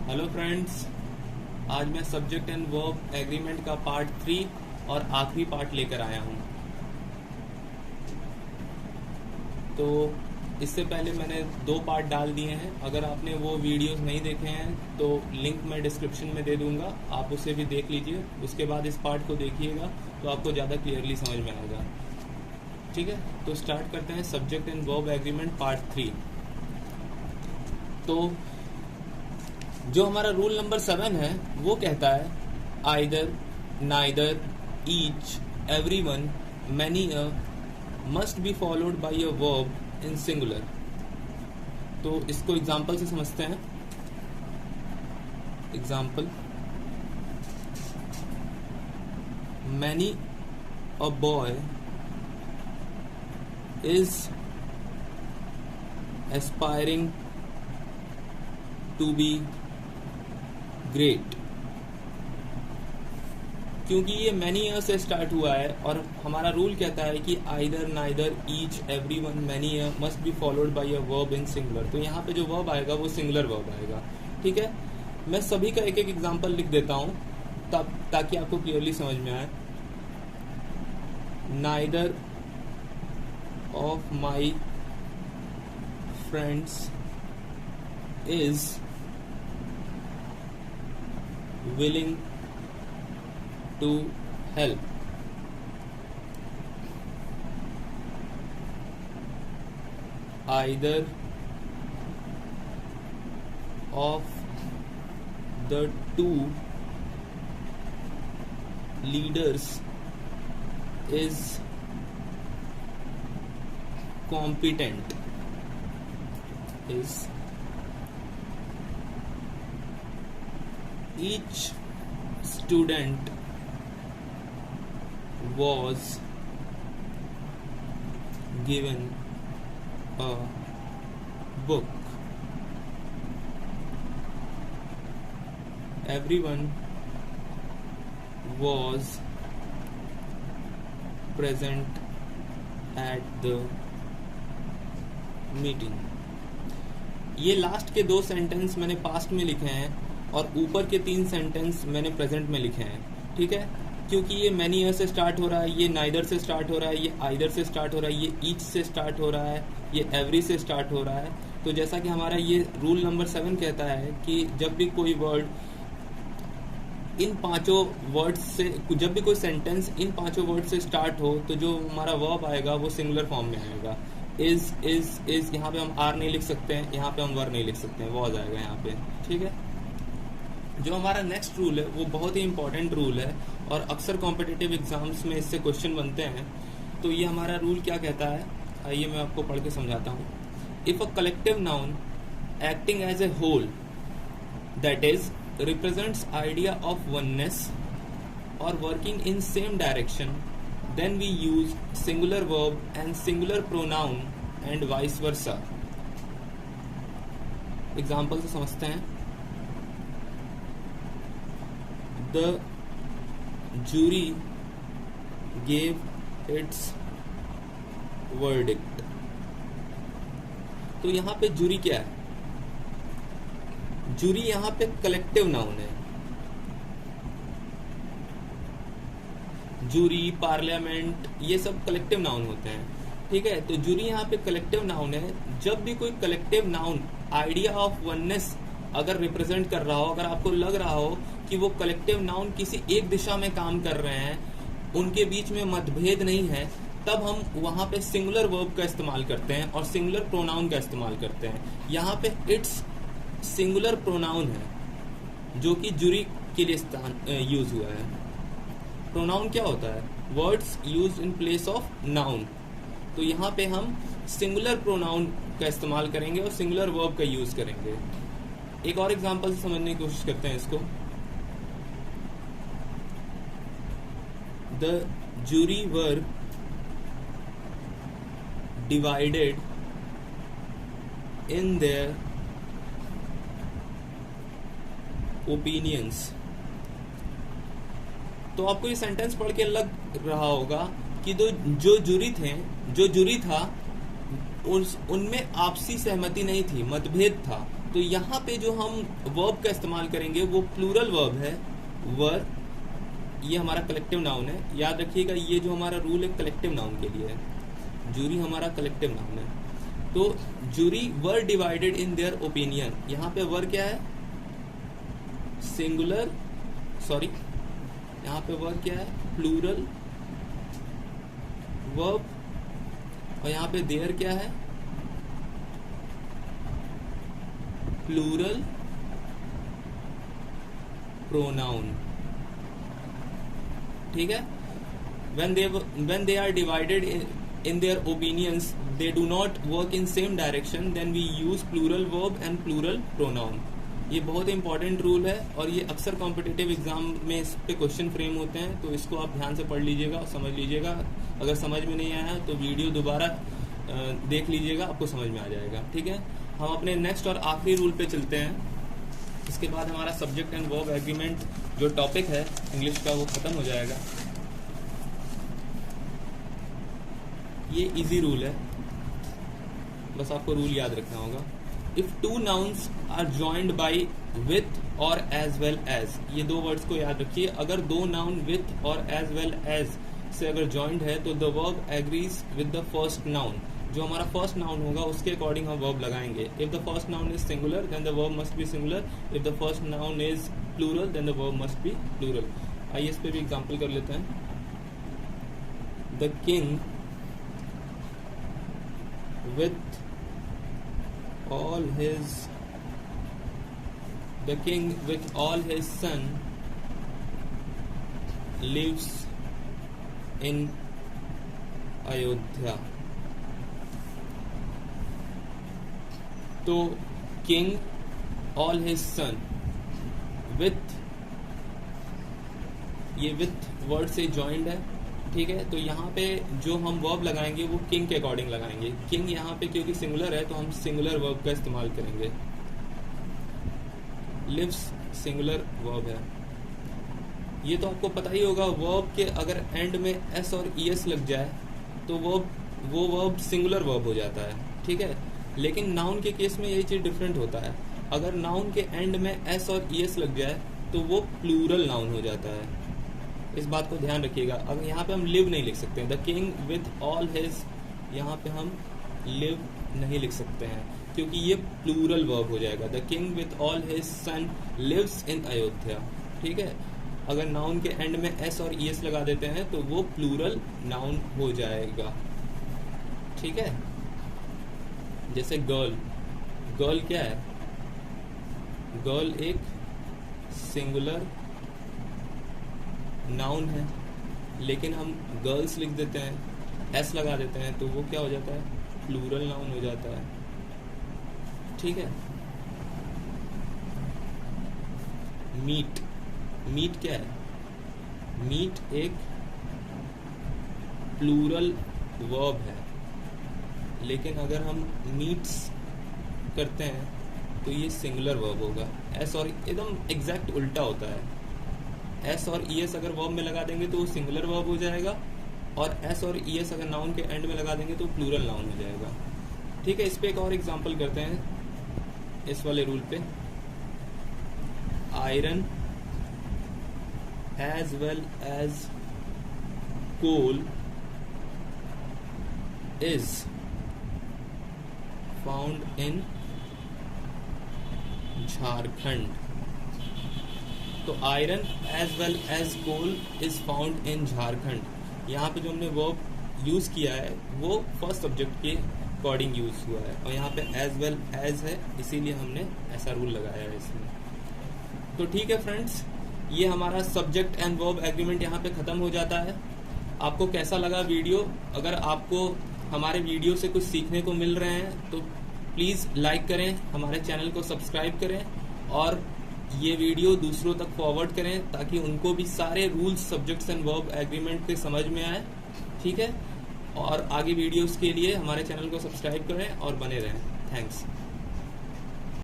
Hello friends, आज मैं subject and verb agreement का पार्ट 3 और आखिरी पार्ट लेकर आया हूँ। तो इससे पहले मैंने 2 पार्ट डाल दिए हैं। अगर आपने वो वीडियोस नहीं देखे हैं तो लिंक मैं डिस्क्रिप्शन में दे दूँगा, आप उसे भी देख लीजिए। उसके बाद इस पार्ट को देखिएगा तो आपको ज़्यादा क्लियरली समझ में आएगा। ठीक है, तो स्टार्ट करते हैं subject and verb agreement part 3। तो जो हमारा रूल नंबर 7 है वो कहता है either, neither, each, everyone, many a must be followed by a verb in singular. तो इसको एग्जांपल से समझते हैं। Example, many a boy is aspiring to be great. क्योंकि ये मैनी ईयर से स्टार्ट हुआ है और हमारा रूल कहता है कि either, neither, each, everyone, many year must be followed by a verb in singular. तो यहाँ पे जो वर्ब आएगा वो सिंगुलर वर्ब आएगा। ठीक है, मैं सभी का एक एक एग्जांपल लिख देता हूँ तब ताकि आपको क्लियरली समझ में आए। Neither of my friends is willing to help. Either of the two leaders is competent. Each student was given a book. Everyone was present at the meeting. ये लास्ट के 2 सेंटेंस मैंने पास्ट में लिखे हैं और ऊपर के 3 सेंटेंस मैंने प्रेजेंट में लिखे हैं। ठीक है, क्योंकि ये मैनी ईयर से स्टार्ट हो रहा है, ये नाइदर से स्टार्ट हो रहा है, ये आइदर से स्टार्ट हो रहा है, ये ईच से स्टार्ट हो रहा है, ये एवरी से स्टार्ट हो रहा है। तो जैसा कि हमारा ये रूल नंबर 7 कहता है कि जब भी कोई वर्ड इन 5 वर्ड्स से, जब भी कोई सेंटेंस इन 5 वर्ड से स्टार्ट हो तो जो हमारा वर्ब आएगा वो सिंगुलर फॉर्म में आएगा। इज यहाँ पे हम आर नहीं लिख सकते हैं, यहाँ पे हम वर नहीं लिख सकते हैं, वॉज आएगा यहाँ पे। ठीक है, जो हमारा नेक्स्ट रूल है वो बहुत ही इंपॉर्टेंट रूल है और अक्सर कॉम्पिटिटिव एग्जाम्स में इससे क्वेश्चन बनते हैं। तो ये हमारा रूल क्या कहता है, आइए मैं आपको पढ़ के समझाता हूँ। If a collective noun acting as a whole that is represents idea of oneness और working in same direction, then we use singular verb and singular pronoun and vice versa. Example से समझते हैं। The jury gave its verdict. तो यहाँ पे jury क्या है? Jury यहाँ पे कलेक्टिव नाउन है। जूरी, पार्लियामेंट, ये सब कलेक्टिव नाउन होते हैं। ठीक है, तो जूरी यहाँ पे कलेक्टिव नाउन है। जब भी कोई collective noun idea of oneness अगर रिप्रेजेंट कर रहा हो, अगर आपको लग रहा हो कि वो कलेक्टिव नाउन किसी एक दिशा में काम कर रहे हैं, उनके बीच में मतभेद नहीं है, तब हम वहां पे सिंगुलर वर्ब का इस्तेमाल करते हैं और सिंगुलर प्रोनाउन का इस्तेमाल करते हैं। यहाँ पे इट्स सिंगुलर प्रोनाउन है जो कि जूरी के लिए यूज हुआ है। प्रोनाउन क्या होता है? Words use in place of noun. तो यहाँ पे हम सिंगुलर प्रोनाउन का इस्तेमाल करेंगे और सिंगुलर वर्ब का यूज करेंगे। एक और एग्जांपल से समझने की कोशिश करते हैं इसको। The jury were divided in their opinions. तो आपको ये सेंटेंस पढ़ के लग रहा होगा कि जो जूरी था उनमें आपसी सहमति नहीं थी, मतभेद था। तो यहाँ पे जो हम वर्ब का इस्तेमाल करेंगे वो प्लूरल वर्ब है, वर। ये हमारा कलेक्टिव नाउन है, याद रखिएगा ये जो हमारा रूल है कलेक्टिव नाउन के लिए है। जूरी हमारा कलेक्टिव नाउन है। तो jury were divided in their opinion, यहाँ पे वर क्या है, सिंगुलर, सॉरी यहाँ पे वर क्या है, प्लूरल वर्ब, और यहाँ पे देयर क्या है, प्लूरल प्रोनाउन। ठीक है, when they are divided in their opinions, they do not work in same direction, then we use plural verb and plural pronoun। ये बहुत इंपॉर्टेंट रूल है और ये अक्सर कॉम्पिटिटिव एग्जाम में इस पे क्वेश्चन फ्रेम होते हैं, तो इसको आप ध्यान से पढ़ लीजिएगा और समझ लीजिएगा। अगर समझ में नहीं आया तो वीडियो दोबारा देख लीजिएगा, आपको समझ में आ जाएगा। ठीक है, हम अपने नेक्स्ट और आखिरी रूल पे चलते हैं। इसके बाद हमारा सब्जेक्ट एंड वर्ब एग्रीमेंट जो टॉपिक है इंग्लिश का वो खत्म हो जाएगा। ये इजी रूल है, बस आपको रूल याद रखना होगा। If two nouns are joined by with or as well as, ये दो वर्ड्स को याद रखिए। अगर दो noun with or as well as से अगर जॉइंड है तो the verb agrees with the first noun. जो हमारा फर्स्ट नाउन होगा उसके अकॉर्डिंग हम वर्ब लगाएंगे। If the first noun is singular then the verb must be singular, if the first noun is plural then the verb must be plural. आइए इस पे भी एग्जांपल कर लेते हैं। The king with all his son lives in Ayodhya। तो king all his son with, ये with word से जॉइंड है। ठीक है, तो यहाँ पे जो हम वर्ब लगाएंगे वो किंग के अकॉर्डिंग लगाएंगे। किंग यहाँ पे क्योंकि सिंगुलर है तो हम सिंगुलर वर्ब का इस्तेमाल करेंगे। लिव्स सिंगुलर वर्ब है। ये तो आपको पता ही होगा, वर्ब के अगर एंड में एस और ईएस लग जाए तो वो वर्ब सिंगुलर वर्ब हो जाता है। ठीक है, लेकिन नाउन के केस में यही चीज डिफरेंट होता है। अगर नाउन के एंड में एस और ईएस लग जाए तो वो प्लूरल नाउन हो जाता है। इस बात को ध्यान रखिएगा। अब यहाँ पे हम लिव नहीं लिख सकते हैं। The king with all his, यहाँ पे हम लिव नहीं लिख सकते हैं क्योंकि ये प्लूरल वर्ब हो जाएगा। The king with all his son lives in Ayodhya. ठीक है, अगर नाउन के एंड में एस और ईएस लगा देते हैं तो वो प्लूरल नाउन हो जाएगा। ठीक है, जैसे गर्ल, गर्ल क्या है, गर्ल एक सिंगुलर नाउन है, लेकिन हम गर्ल्स लिख देते हैं, एस लगा देते हैं तो वो क्या हो जाता है, प्लूरल नाउन हो जाता है। ठीक है, मीट, मीट क्या है, मीट एक प्लूरल वर्ब है, लेकिन अगर हम मीट्स करते हैं तो ये सिंगुलर वर्ब होगा। एस और एकदम एग्जैक्ट उल्टा होता है। एस और ईएस अगर वर्ब में लगा देंगे तो वो सिंगुलर वर्ब हो जाएगा, और एस और ईएस अगर नाउन के एंड में लगा देंगे तो प्लूरल नाउन हो जाएगा। ठीक है, इस पे एक और एग्जांपल करते हैं इस वाले रूल पे। Iron as well as coal is found in Jharkhand. तो iron as well as coal is found in Jharkhand. यहाँ पे जो हमने वर्ब यूज किया है वो फर्स्ट सब्जेक्ट के अकॉर्डिंग यूज हुआ है, और यहाँ पे एज वेल एज है, इसीलिए हमने ऐसा रूल लगाया है इसमें। तो ठीक है फ्रेंड्स, ये हमारा सब्जेक्ट एंड वर्ब एग्रीमेंट यहाँ पे खत्म हो जाता है। आपको कैसा लगा वीडियो? अगर आपको हमारे वीडियो से कुछ सीखने को मिल रहे हैं तो प्लीज़ लाइक करें, हमारे चैनल को सब्सक्राइब करें और ये वीडियो दूसरों तक फॉरवर्ड करें ताकि उनको भी सारे rules, subjects and verb agreement के समझ में आए। ठीक है, और आगे वीडियोस के लिए हमारे चैनल को सब्सक्राइब करें और बने रहें। थैंक्स।